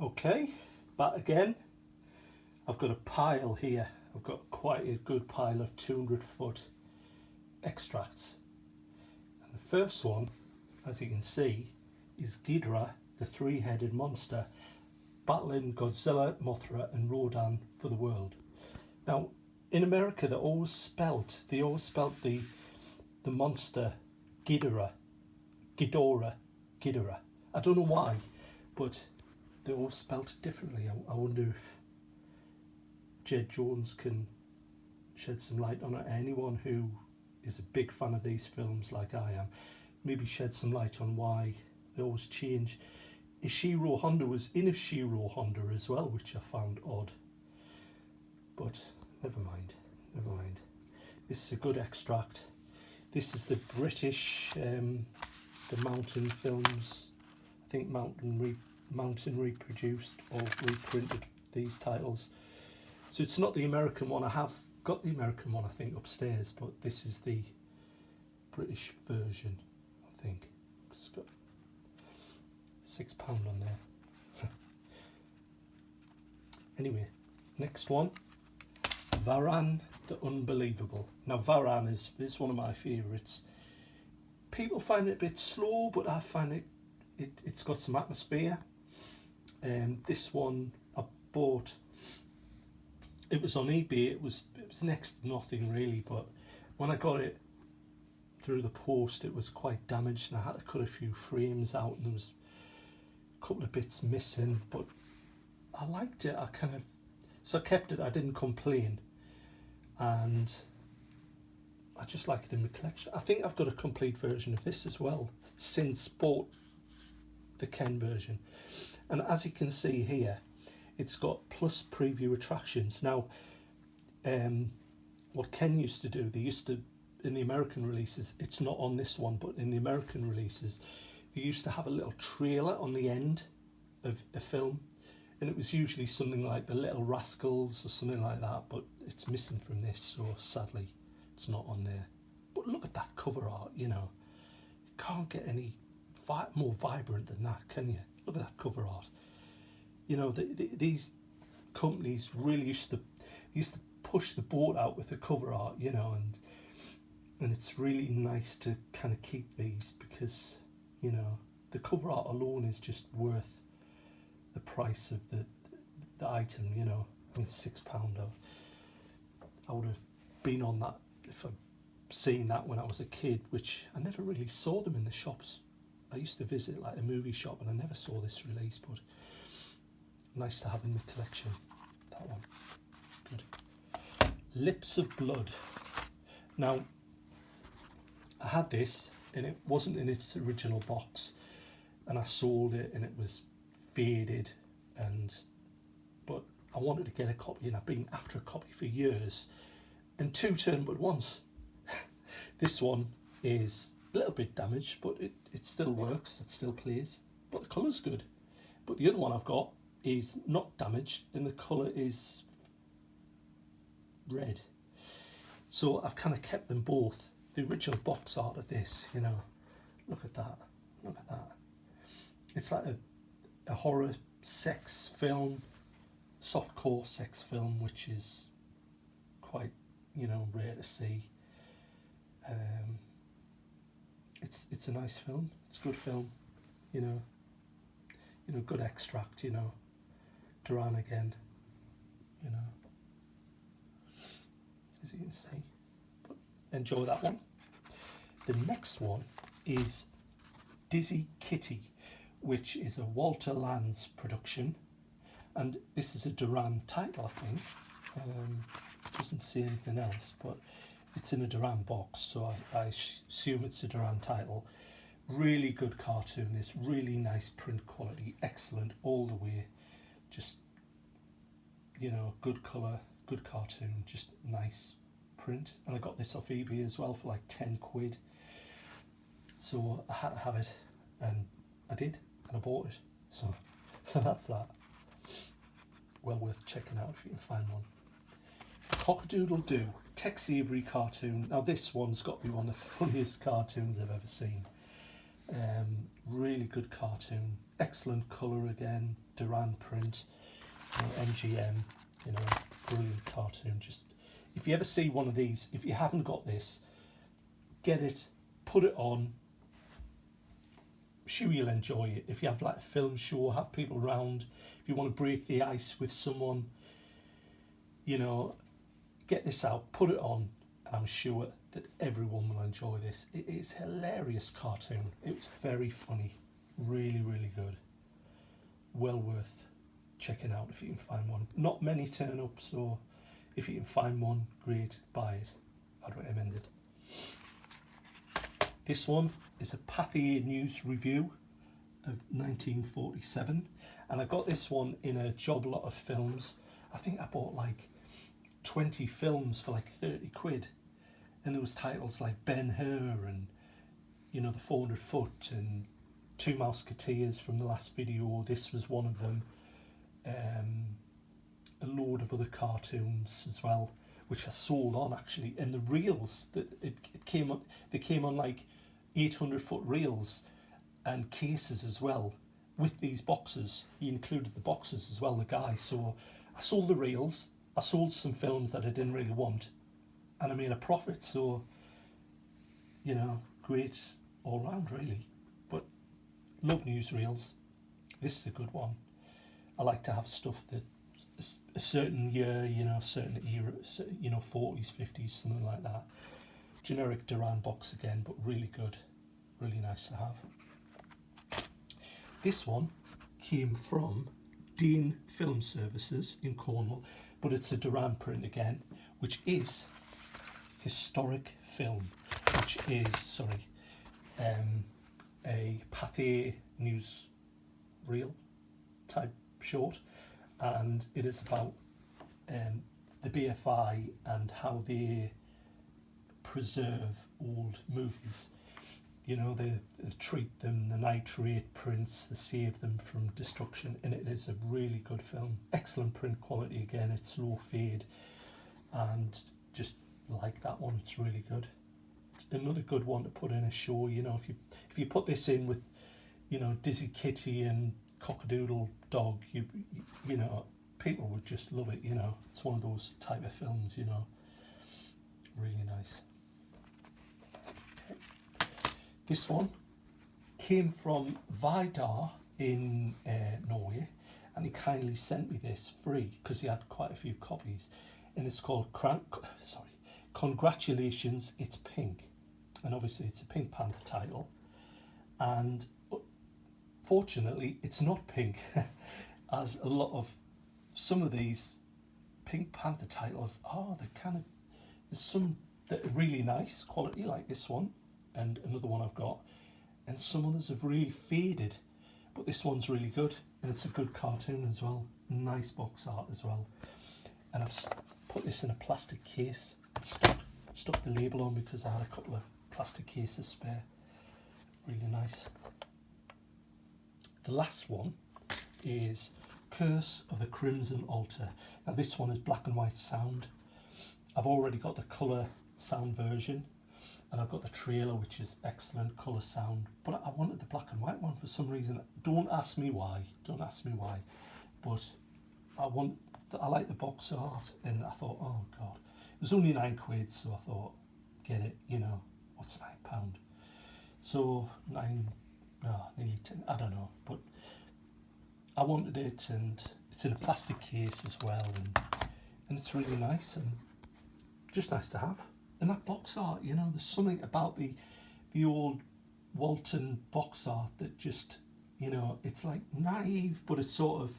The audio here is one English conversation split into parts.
Okay, back again. I've got a pile here. I've got quite a good pile of 200-foot extracts. And the first one, as you can see, is Ghidorah, the three-headed monster, battling Godzilla, Mothra and Rodan for the world. Now, in America, they always spelt the monster Ghidorah, Ghidorah. I don't know why, but they all spelt it differently. I wonder if Jed Jones can shed some light on it. Anyone who is a big fan of these films like I am, maybe shed some light on why they always change. Ishiro Honda was in Ishiro Honda as well, which I found odd. But never mind. This is a good extract. This is the British, the Mountain Films. I think Mountain reproduced or reprinted these titles. So it's not the American one. I have got the American one, I think, upstairs, but this is the British version, I think. It's got £6 on there. Anyway, next one, Derann the Unbelievable. Now Derann is one of my favourites. People find it a bit slow, but I find it's got some atmosphere. This one I bought. It was on eBay. It was next to nothing really, but when I got it through the post, it was quite damaged, and I had to cut a few frames out, and there was a couple of bits missing. But I liked it. So I kept it. I didn't complain, and I just like it in my collection. I think I've got a complete version of this as well, since bought the Ken version. And as you can see here, it's got plus preview attractions. Now, what Ken used to do, in the American releases, it's not on this one, but in the American releases, they used to have a little trailer on the end of a film, and it was usually something like The Little Rascals or something like that, but it's missing from this, so sadly it's not on there. But look at that cover art, you can't get any more vibrant than that, can you? Look at that cover art. These companies really used to push the boat out with the cover art, and it's really nice to kind of keep these, because the cover art alone is just worth the price of the item. I mean, £6. I would have been on that if I'd seen that when I was a kid, which I never really saw them in the shops. I used to visit like a movie shop, and I never saw this release, but nice to have in the collection. That one, good. Lips of Blood. Now, I had this, and it wasn't in its original box, and I sold it, and it was faded, but I wanted to get a copy, and I've been after a copy for years, and two turned but once. This one is a little bit damaged, but it still works, it still plays, but the colour's good. But the other one I've got is not damaged, and the colour is red. So I've kind of kept them both. The original box art of this, look at that. It's like a horror sex film, softcore sex film, which is quite, rare to see. It's a nice film. It's a good film, good extract, Derann again, as you can see. But enjoy that one. The next one is Dizzy Kitty, which is a Walter Lands production, and this is a Derann title, I think. Doesn't say anything else, but it's in a Derann box, so I assume it's a Derann title. Really good cartoon, this really nice print quality, excellent all the way. Just, good colour, good cartoon, just nice print. And I got this off eBay as well for like 10 quid. So I had to have it, and I did, and I bought it. So that's that. Well worth checking out if you can find one. Cock-a-doodle-doo, Tex Avery cartoon. Now this one's got to be one of the funniest cartoons I've ever seen. Really good cartoon. excellent colour again, Derann print, MGM, brilliant cartoon. Just, if you ever see one of these, if you haven't got this, get it, put it on. Sure, you'll enjoy it. If you have like a film show, have people around, if you want to break the ice with someone, get this out, put it on, and I'm sure that everyone will enjoy this. It is a hilarious cartoon. It's very funny, really, really good. Well worth checking out if you can find one. Not many turn up, so if you can find one, great, buy it. I'd recommend it. This one is a Pathé News review of 1947, and I got this one in a job lot of films. I think I bought like 20 films for like 30 quid, and there was titles like Ben-Hur and the 400 Foot and Two Mouseketeers from the last video. This was one of them. A load of other cartoons as well, which I sold on actually, and the reels that it came on, they came on like 800-foot reels and cases as well with these boxes. He included the boxes as well, the guy. So I sold the reels, I sold some films that I didn't really want, and I made a profit. So great all round really. But love newsreels. This is a good one. I like to have stuff that a certain year, certain era, 40s, 50s, something like that. Generic Derann box again, but really good, really nice to have. This one came from Dean Film Services in Cornwall, but it's a Derann print again, which is historic film, which is, a Pathé News reel type short, and it is about the BFI and how they preserve old movies. They treat them, the nitrate prints, they save them from destruction, and it is a really good film. Excellent print quality again, it's low fade, and just like that one, it's really good. It's another good one to put in a show. If you put this in with Dizzy Kitty and Cockadoodle Dog, you people would just love it. It's one of those type of films. Really nice. Okay. This one came from Vidar in Norway, and he kindly sent me this free because he had quite a few copies, and it's called Congratulations, It's Pink, and obviously it's a Pink Panther title, and fortunately it's not pink as a lot of some of these Pink Panther titles are. There's some that are really nice quality like this one and another one I've got, and some others have really faded, but this one's really good, and it's a good cartoon as well. Nice box art as well, and I've put this in a plastic case and stuck the label on because I had a couple of plastic cases spare. Really nice. The last one is Curse of the Crimson Altar. Now this one is black and white sound. I've already got the colour sound version, and I've got the trailer, which is excellent colour sound, but I wanted the black and white one for some reason. Don't ask me why, but I like the box art, and I thought, oh god, it was only £9, so I thought, get it, what's £9? So nearly 10, I don't know, but I wanted it, and it's in a plastic case as well, and it's really nice and just nice to have. And that box art, there's something about the old Walton box art that just, it's like naive, but it's sort of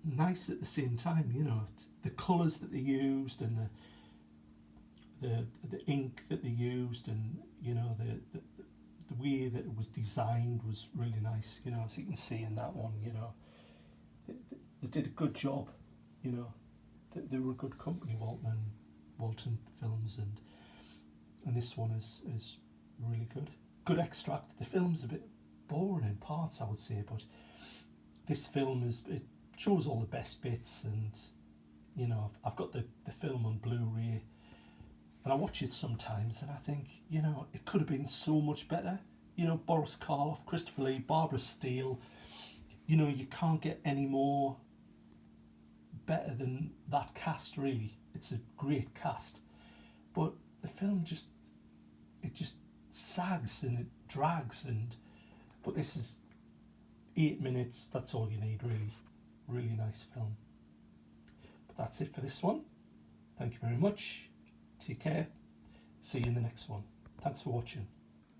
nice at the same time. The colours that they used, and the ink that they used, and the way that it was designed was really nice. As you can see in that one, they did a good job. They were a good company, Walton Films, and this one is really good. Good extract. The film's a bit boring in parts, I would say, but this film it shows all the best bits, and I've got the film on Blu-ray, and I watch it sometimes, and I think it could have been so much better. Boris Karloff, Christopher Lee, Barbara Steele, you know, you can't get any more better than that cast, really. It's a great cast. But the film just, it just sags and it drags, and but this is 8 minutes, that's all you need, really. Really nice film. But that's it for this one. Thank you very much. Take care. See you in the next one. Thanks for watching.